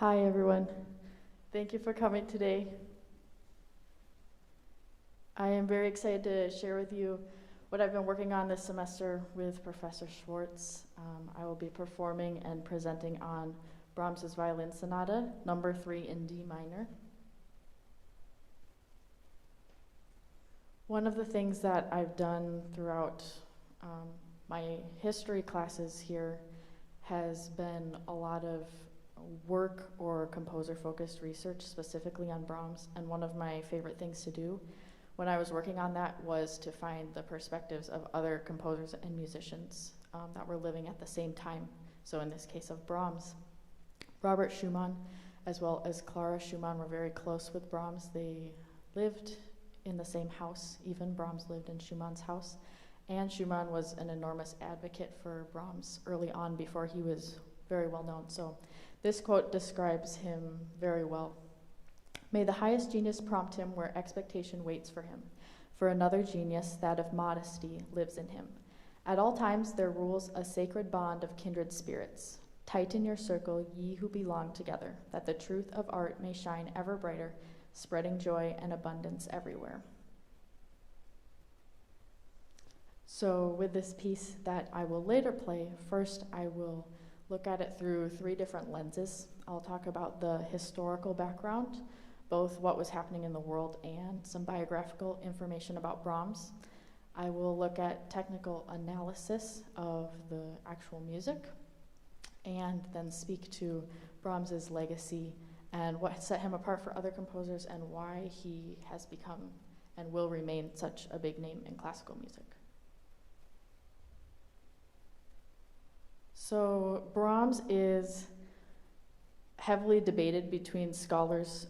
Hi, everyone. Thank you for coming today. I am very excited to share with you what I've been working on this semester with Professor Schwartz. I will be performing and presenting on Brahms's Violin Sonata, number 3 in D minor. One of the things that I've done throughout my history classes here has been a lot of work or composer-focused research specifically on Brahms, and one of my favorite things to do when I was working on that was to find the perspectives of other composers and musicians that were living at the same time. So in this case of Brahms, Robert Schumann as well as Clara Schumann were very close with Brahms. They lived in the same house, even Brahms lived in Schumann's house, and Schumann was an enormous advocate for Brahms early on before he was very well known. So this quote describes him very well. May the highest genius prompt him where expectation waits for him. For another genius, that of modesty, lives in him. At all times there rules a sacred bond of kindred spirits. Tighten your circle, ye who belong together, that the truth of art may shine ever brighter, spreading joy and abundance everywhere. So with this piece that I will later play, first I will look at it through 3 different lenses. I'll talk about the historical background, both what was happening in the world and some biographical information about Brahms. I will look at technical analysis of the actual music, and then speak to Brahms's legacy and what set him apart for other composers and why he has become and will remain such a big name in classical music. So Brahms is heavily debated between scholars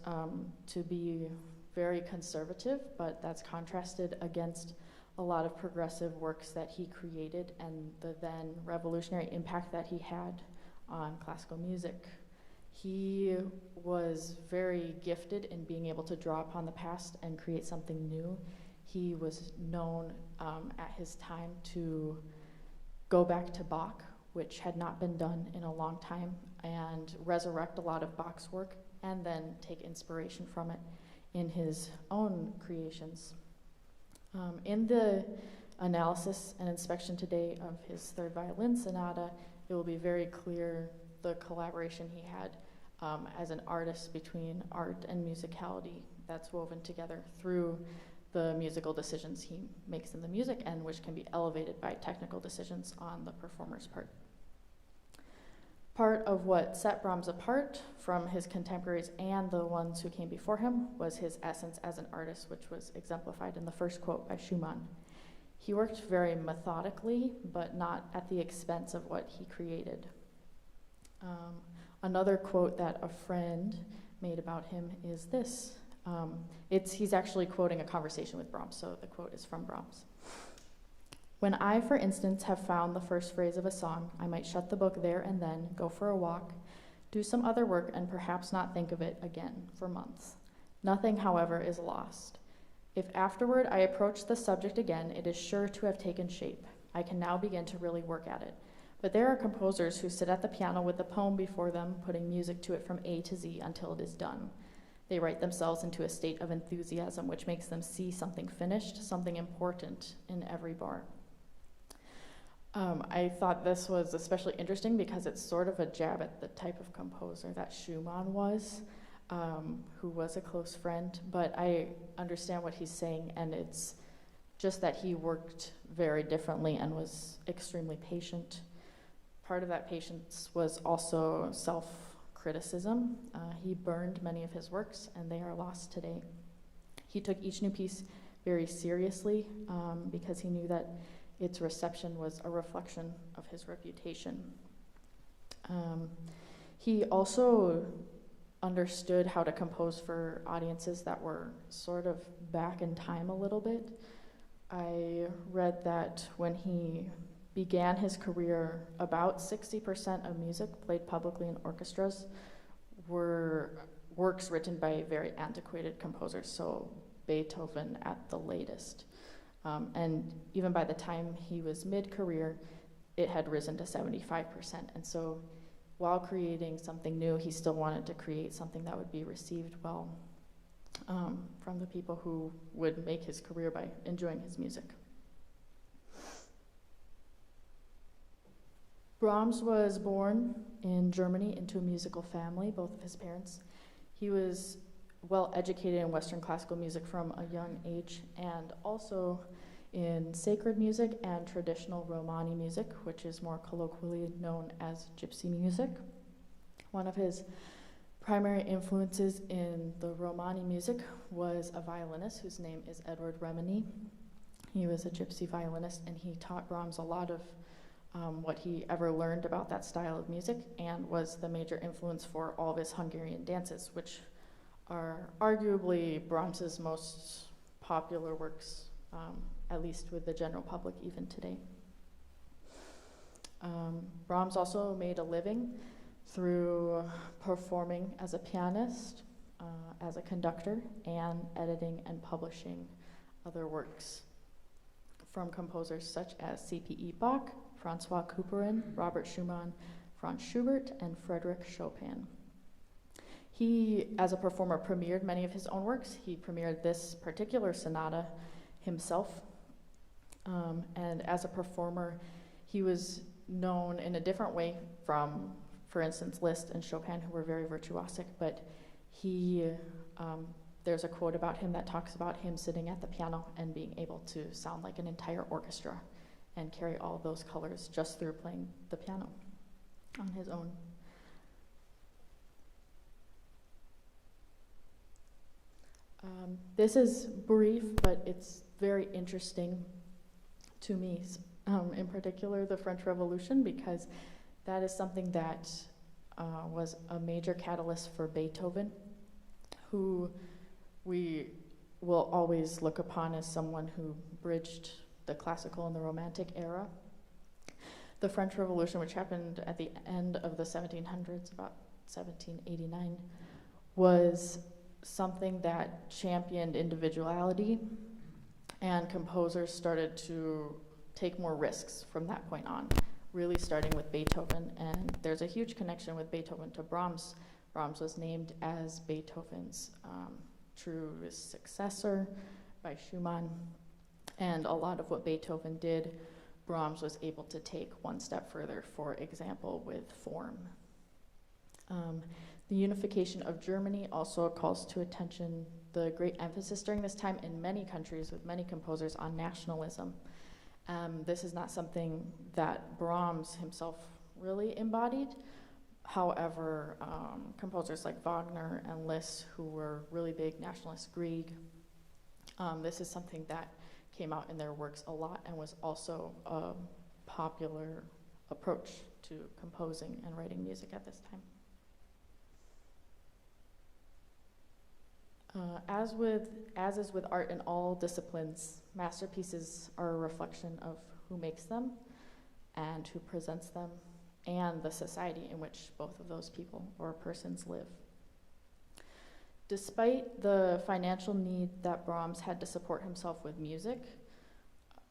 to be very conservative, but that's contrasted against a lot of progressive works that he created and the then revolutionary impact that he had on classical music. He was very gifted in being able to draw upon the past and create something new. He was known at his time to go back to Bach, which had not been done in a long time, and resurrect a lot of Bach's work and then take inspiration from it in his own creations. In the analysis and inspection today of his 3rd violin sonata, it will be very clear the collaboration he had as an artist between art and musicality that's woven together through the musical decisions he makes in the music, and which can be elevated by technical decisions on the performer's part. Part of what set Brahms apart from his contemporaries and the ones who came before him was his essence as an artist, which was exemplified in the first quote by Schumann. He worked very methodically, but not at the expense of what he created. Another quote that a friend made about him is this. He's actually quoting a conversation with Brahms, so the quote is from Brahms. When I, for instance, have found the first phrase of a song, I might shut the book there and then, go for a walk, do some other work, and perhaps not think of it again for months. Nothing, however, is lost. If afterward I approach the subject again, it is sure to have taken shape. I can now begin to really work at it. But there are composers who sit at the piano with the poem before them, putting music to it from A to Z until it is done. They write themselves into a state of enthusiasm which makes them see something finished, something important in every bar. I thought this was especially interesting because it's sort of a jab at the type of composer that Schumann was, who was a close friend, but I understand what he's saying, and it's just that he worked very differently and was extremely patient. Part of that patience was also self-criticism. He burned many of his works, and they are lost today. He took each new piece very seriously because he knew that its reception was a reflection of his reputation. He also understood how to compose for audiences that were sort of back in time a little bit. I read that when he began his career, about 60% of music played publicly in orchestras were works written by very antiquated composers, so Beethoven at the latest. And even by the time he was mid-career, it had risen to 75%. And so while creating something new, he still wanted to create something that would be received well from the people who would make his career by enjoying his music. Brahms was born in Germany into a musical family, both of his parents. He was well educated in Western classical music from a young age, and also in sacred music and traditional Romani music, which is more colloquially known as gypsy music. One of his primary influences in the Romani music was a violinist whose name is Edward Remini. He was a gypsy violinist, and he taught Brahms a lot of what he ever learned about that style of music, and was the major influence for all of his Hungarian dances, which are arguably Brahms's most popular works, at least with the general public even today. Brahms also made a living through performing as a pianist, as a conductor, and editing and publishing other works from composers such as C.P.E. Bach, Francois Couperin, Robert Schumann, Franz Schubert, and Frédéric Chopin. He, as a performer, premiered many of his own works. He premiered this particular sonata himself, and as a performer, he was known in a different way from, for instance, Liszt and Chopin, who were very virtuosic, but there's a quote about him that talks about him sitting at the piano and being able to sound like an entire orchestra and carry all of those colors just through playing the piano on his own. This is brief, but it's very interesting to me, in particular the French Revolution, because that is something that was a major catalyst for Beethoven, who we will always look upon as someone who bridged the classical and the Romantic era. The French Revolution, which happened at the end of the 1700s, about 1789, was something that championed individuality, and composers started to take more risks from that point on, really starting with Beethoven. And there's a huge connection with Beethoven to Brahms. Brahms was named as Beethoven's true successor by Schumann, and a lot of what Beethoven did, Brahms was able to take one step further, for example, with form. The unification of Germany also calls to attention the great emphasis during this time in many countries with many composers on nationalism. This is not something that Brahms himself really embodied. However, composers like Wagner and Liszt, who were really big nationalist Grieg, this is something that came out in their works a lot and was also a popular approach to composing and writing music at this time. As is with art in all disciplines, masterpieces are a reflection of who makes them and who presents them, and the society in which both of those people or persons live. Despite the financial need that Brahms had to support himself with music,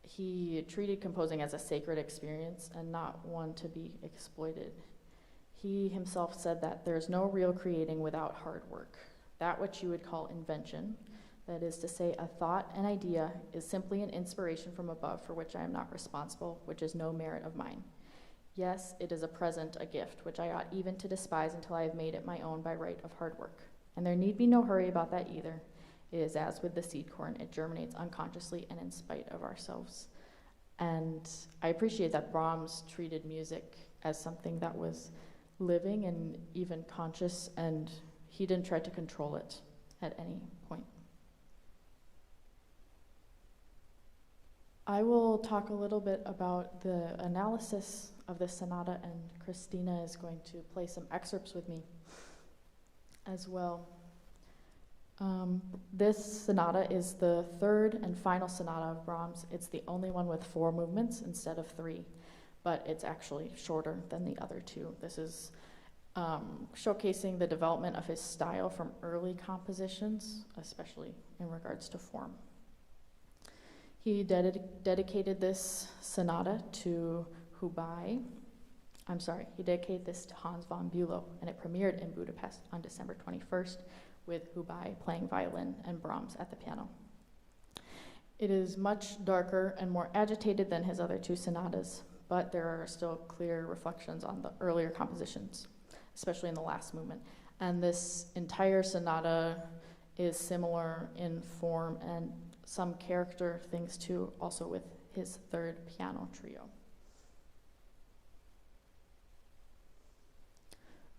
he treated composing as a sacred experience and not one to be exploited. He himself said that there's no real creating without hard work. That which you would call invention, that is to say, a thought, an idea, is simply an inspiration from above for which I am not responsible, which is no merit of mine. Yes, it is a present, a gift, which I ought even to despise until I have made it my own by right of hard work. And there need be no hurry about that either. It is as with the seed corn, it germinates unconsciously and in spite of ourselves. And I appreciate that Brahms treated music as something that was living and even conscious, and he didn't try to control it at any point. I will talk a little bit about the analysis of this sonata, and Christina is going to play some excerpts with me as well. This sonata is the third and final sonata of Brahms. It's the only one with 4 movements instead of 3, but it's actually shorter than the other 2. This is showcasing the development of his style from early compositions, especially in regards to form. He dedicated this sonata to Hubei, He dedicated this to Hans von Bülow, and it premiered in Budapest on December 21st with Hubei playing violin and Brahms at the piano. It is much darker and more agitated than his other two sonatas, but there are still clear reflections on the earlier compositions, especially in the last movement. And this entire sonata is similar in form and some character things too, also with his third piano trio.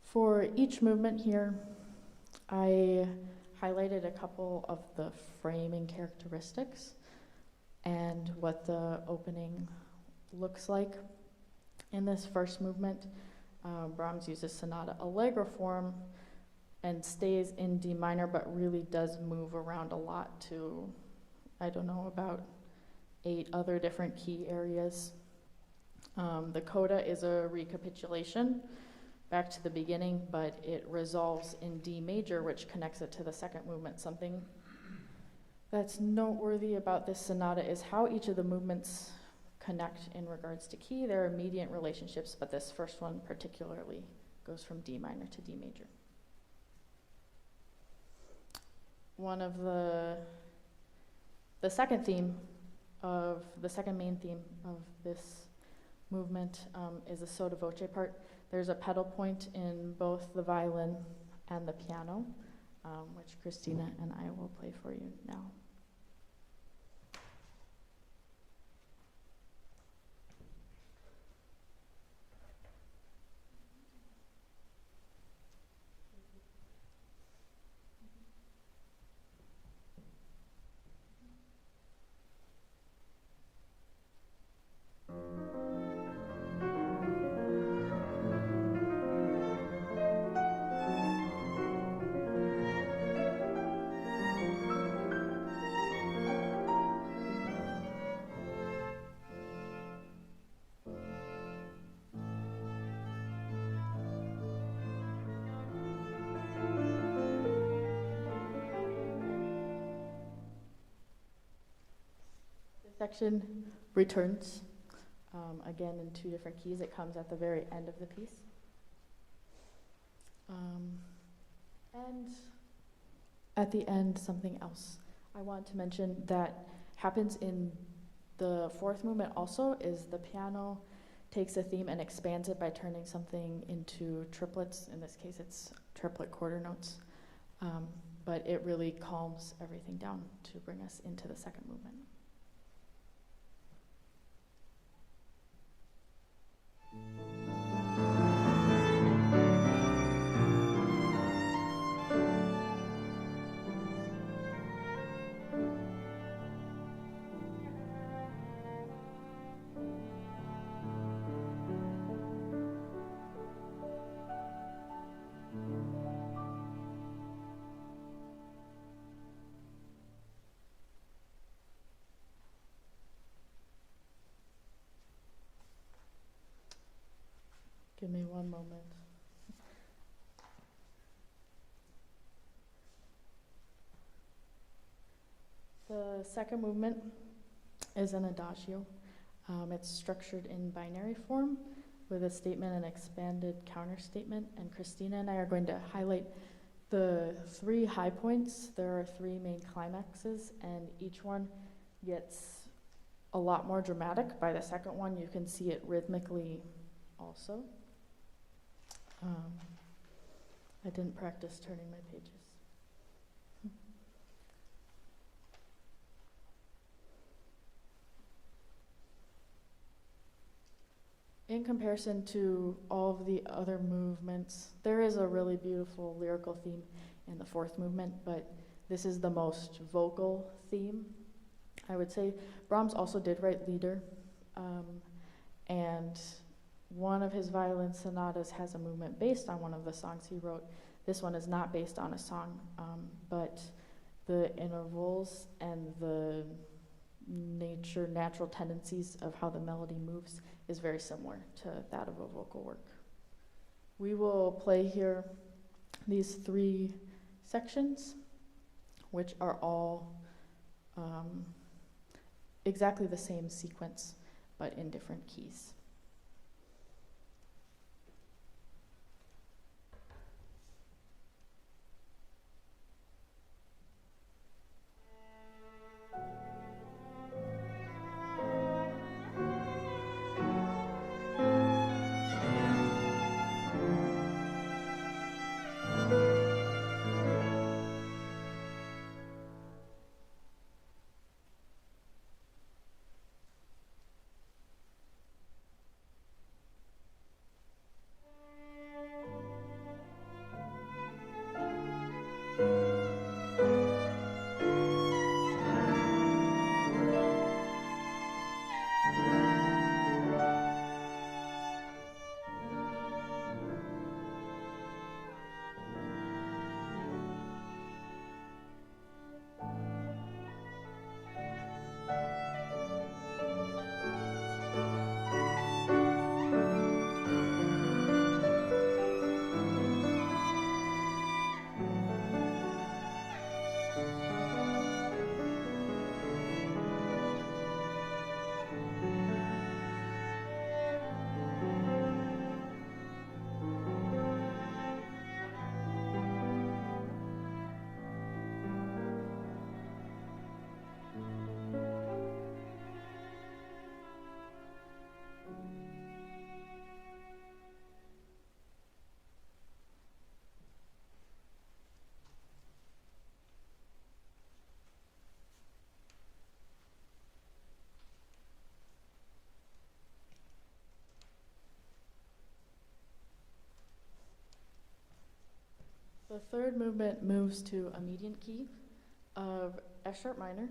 For each movement here, I highlighted a couple of the framing characteristics and what the opening looks like. In this first movement, Brahms uses sonata allegro form and stays in D minor, but really does move around a lot to, I don't know, about 8 other different key areas. The coda is a recapitulation back to the beginning, but it resolves in D major, which connects it to the second movement. Something that's noteworthy about this sonata is how each of the movements connect in regards to key. There are immediate relationships, but this first one particularly goes from D minor to D major. One of the second main theme of this movement is a sotto voce part. There's a pedal point in both the violin and the piano, which Christina and I will play for you now. Section returns again in 2 different keys. It comes at the very end of the piece. And at the end, something else I want to mention that happens in the 4th movement also is the piano takes a theme and expands it by turning something into triplets. In this case, it's triplet quarter notes. But it really calms everything down to bring us into the second movement. Give me one moment. The second movement is an adagio. It's structured in binary form with a statement and expanded counter statement. And Christina and I are going to highlight the 3 high points. There are 3 main climaxes, and each one gets a lot more dramatic. By the second one, you can see it rhythmically also. I didn't practice turning my pages. In comparison to all of the other movements, there is a really beautiful lyrical theme in the 4th movement, but this is the most vocal theme, I would say. Brahms also did write Lieder, and one of his violin sonatas has a movement based on one of the songs he wrote. This one is not based on a song, but the intervals and the natural tendencies of how the melody moves is very similar to that of a vocal work. We will play here these 3 sections, which are all exactly the same sequence, but in different keys. third movement moves to a median key of F sharp minor,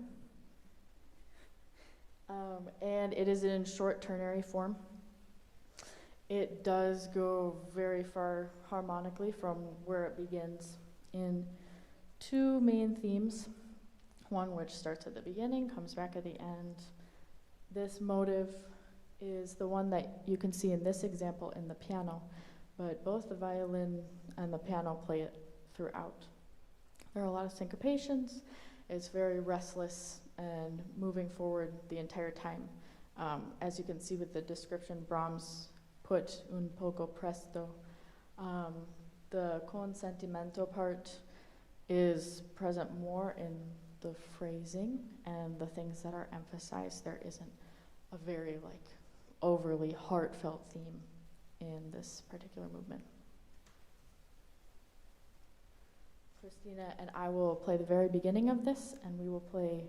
and it is in short ternary form. It does go very far harmonically from where it begins in two main themes, one which starts at the beginning, comes back at the end. This motive is the one that you can see in this example in the piano, but both the violin and the piano play it throughout. There are a lot of syncopations. It's very restless and moving forward the entire time. As you can see with the description, Brahms put un poco presto. The con sentimento part is present more in the phrasing and the things that are emphasized. There isn't a very overly heartfelt theme in this particular movement. Christina and I will play the very beginning of this, and we will play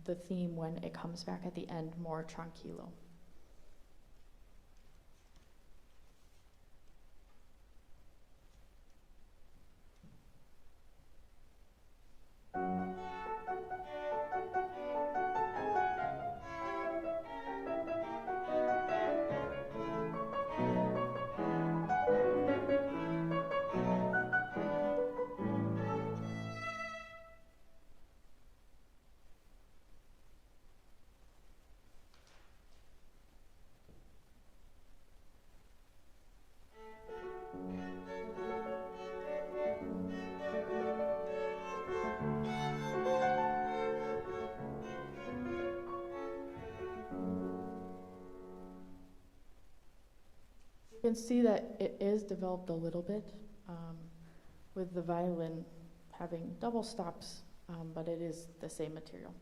the theme when it comes back at the end, more tranquilo. You can see that it is developed a little bit with the violin having double stops, but it is the same material.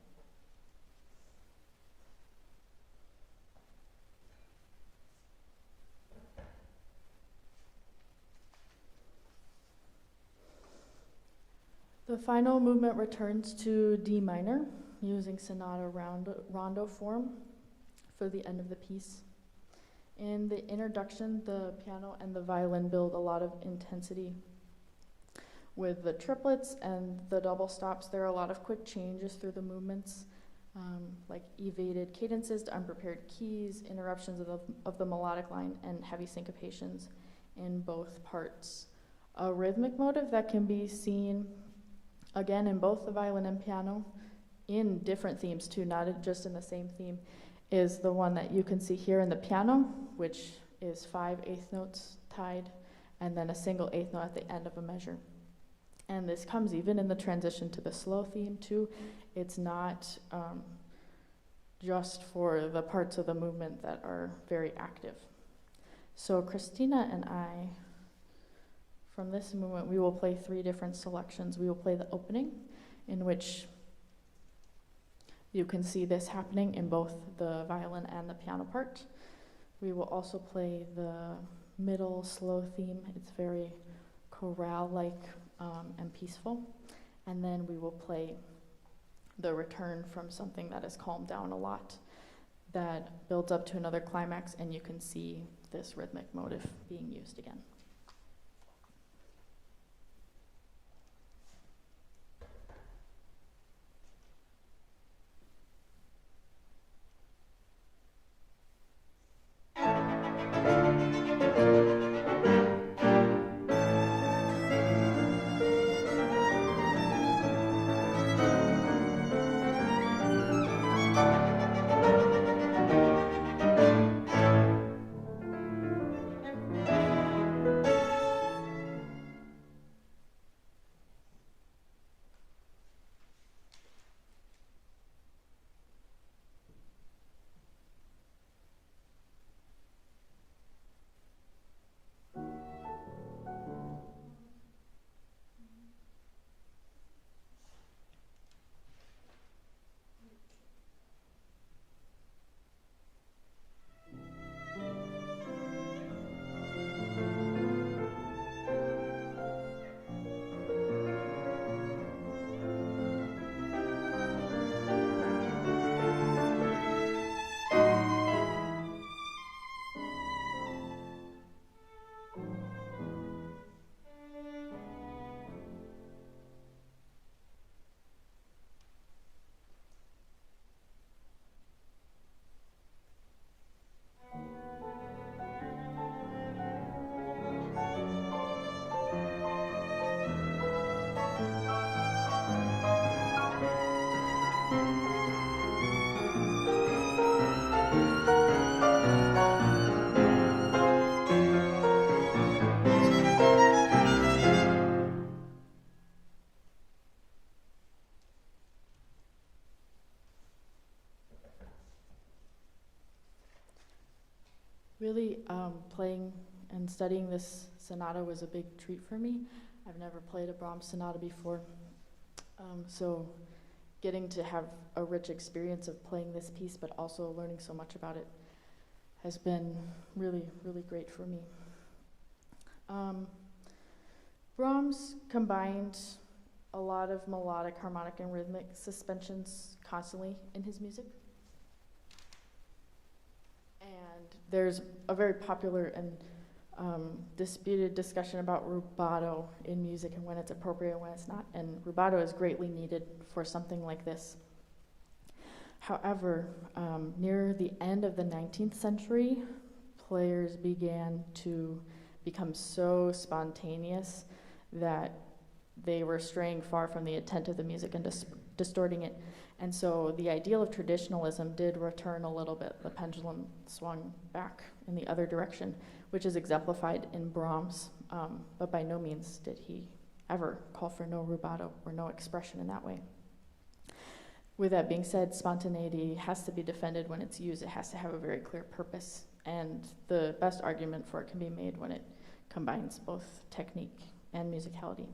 The final movement returns to D minor, using sonata rondo form for the end of the piece. In the introduction, the piano and the violin build a lot of intensity. With the triplets and the double stops, there are a lot of quick changes through the movements, like evaded cadences to unprepared keys, interruptions of the melodic line, and heavy syncopations in both parts. A rhythmic motive that can be seen again in both the violin and piano, in different themes too, not just in the same theme, is the one that you can see here in the piano, which is 5 eighth notes tied, and then a single eighth note at the end of a measure. And this comes even in the transition to the slow theme too. It's not just for the parts of the movement that are very active. So Christina and I, from this movement, we will play 3 different selections. We will play the opening, in which you can see this happening in both the violin and the piano part. We will also play the middle slow theme. It's very chorale-like and peaceful. And then we will play the return from something that has calmed down a lot, that builds up to another climax, and you can see this rhythmic motive being used again. Really, playing and studying this sonata was a big treat for me. I've never played a Brahms sonata before, so getting to have a rich experience of playing this piece, but also learning so much about it, has been really, really great for me. Brahms combined a lot of melodic, harmonic, and rhythmic suspensions constantly in his music. And there's a very popular and disputed discussion about rubato in music and when it's appropriate and when it's not. And rubato is greatly needed for something like this. However, near the end of the 19th century, players began to become so spontaneous that they were straying far from the intent of the music and distorting it. And so the ideal of traditionalism did return a little bit. The pendulum swung back in the other direction, which is exemplified in Brahms, but by no means did he ever call for no rubato or no expression in that way. With that being said, spontaneity has to be defended when it's used. It has to have a very clear purpose, and the best argument for it can be made when it combines both technique and musicality.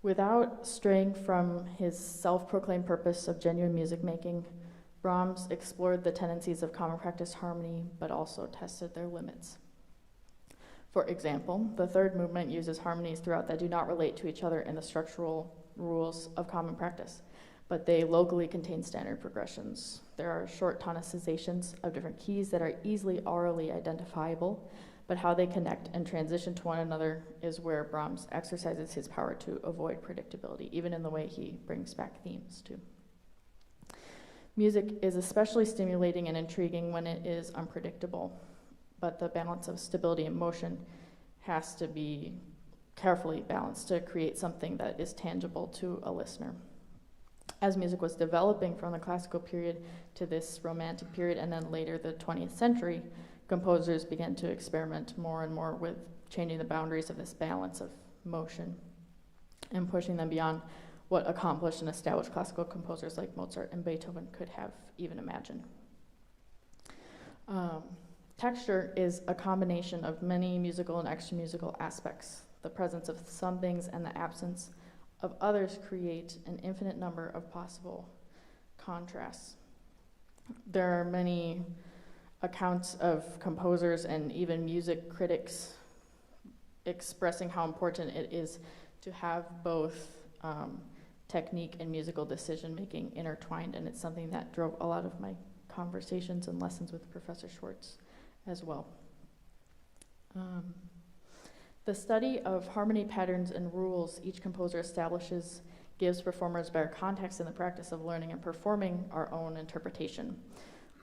Without straying from his self-proclaimed purpose of genuine music making, Brahms explored the tendencies of common practice harmony, but also tested their limits. For example, the third movement uses harmonies throughout that do not relate to each other in the structural rules of common practice, but they locally contain standard progressions. There are short tonicizations of different keys that are easily aurally identifiable, but how they connect and transition to one another is where Brahms exercises his power to avoid predictability, even in the way he brings back themes too. Music is especially stimulating and intriguing when it is unpredictable, but the balance of stability and motion has to be carefully balanced to create something that is tangible to a listener. As music was developing from the classical period to this romantic period and then later the 20th century, composers began to experiment more and more with changing the boundaries of this balance of motion and pushing them beyond what accomplished and established classical composers like Mozart and Beethoven could have even imagined. Texture is a combination of many musical and extra-musical aspects. The presence of some things and the absence of others create an infinite number of possible contrasts. There are many accounts of composers and even music critics expressing how important it is to have both technique and musical decision-making intertwined, and it's something that drove a lot of my conversations and lessons with Professor Schwartz as well. The study of harmony patterns and rules each composer establishes gives performers better context in the practice of learning and performing our own interpretation.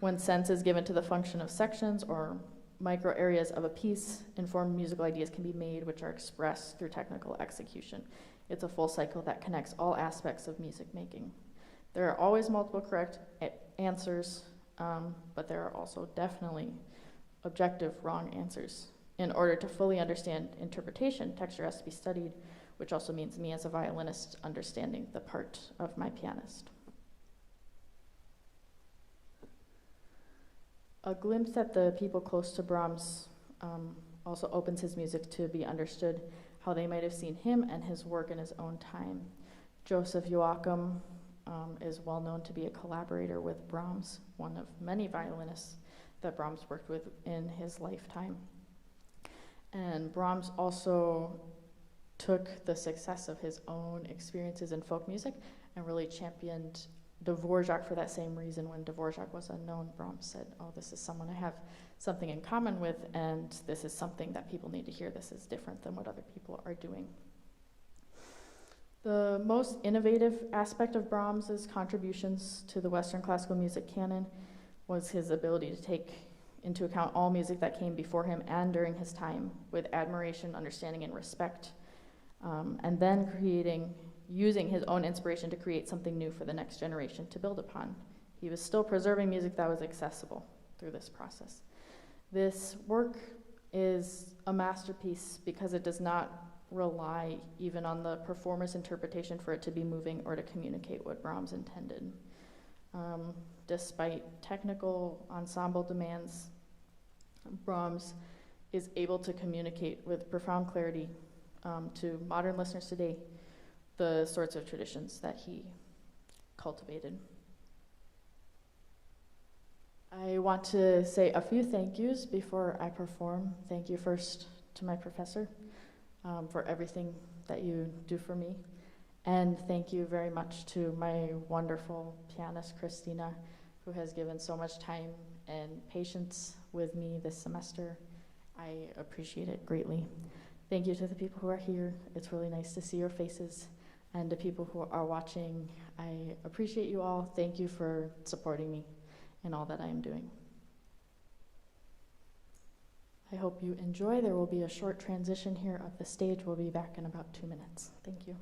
When sense is given to the function of sections or micro areas of a piece, informed musical ideas can be made which are expressed through technical execution. It's a full cycle that connects all aspects of music making. There are always multiple correct answers, but there are also definitely objective wrong answers. In order to fully understand interpretation, texture has to be studied, which also means me as a violinist understanding the part of my pianist. A glimpse at the people close to Brahms also opens his music to be understood, how they might have seen him and his work in his own time. Joseph Joachim is well known to be a collaborator with Brahms, one of many violinists that Brahms worked with in his lifetime. And Brahms also took the success of his own experiences in folk music and really championed Dvorak for that same reason. When Dvorak was unknown, Brahms said, oh, this is someone I have something in common with, and this is something that people need to hear. This is different than what other people are doing. The most innovative aspect of Brahms's contributions to the Western classical music canon was his ability to take into account all music that came before him and during his time with admiration, understanding, and respect, and then using his own inspiration to create something new for the next generation to build upon. He was still preserving music that was accessible through this process. This work is a masterpiece because it does not rely even on the performer's interpretation for it to be moving or to communicate what Brahms intended. Despite technical ensemble demands, Brahms is able to communicate with profound clarity to modern listeners today the sorts of traditions that he cultivated. I want to say a few thank yous before I perform. Thank you first to my professor for everything that you do for me. And thank you very much to my wonderful pianist, Christina, who has given so much time and patience with me this semester. I appreciate it greatly. Thank you to the people who are here. It's really nice to see your faces. And to people who are watching, I appreciate you all. Thank you for supporting me in all that I am doing. I hope you enjoy. There will be a short transition here of the stage. We'll be back in about 2 minutes. Thank you.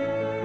you.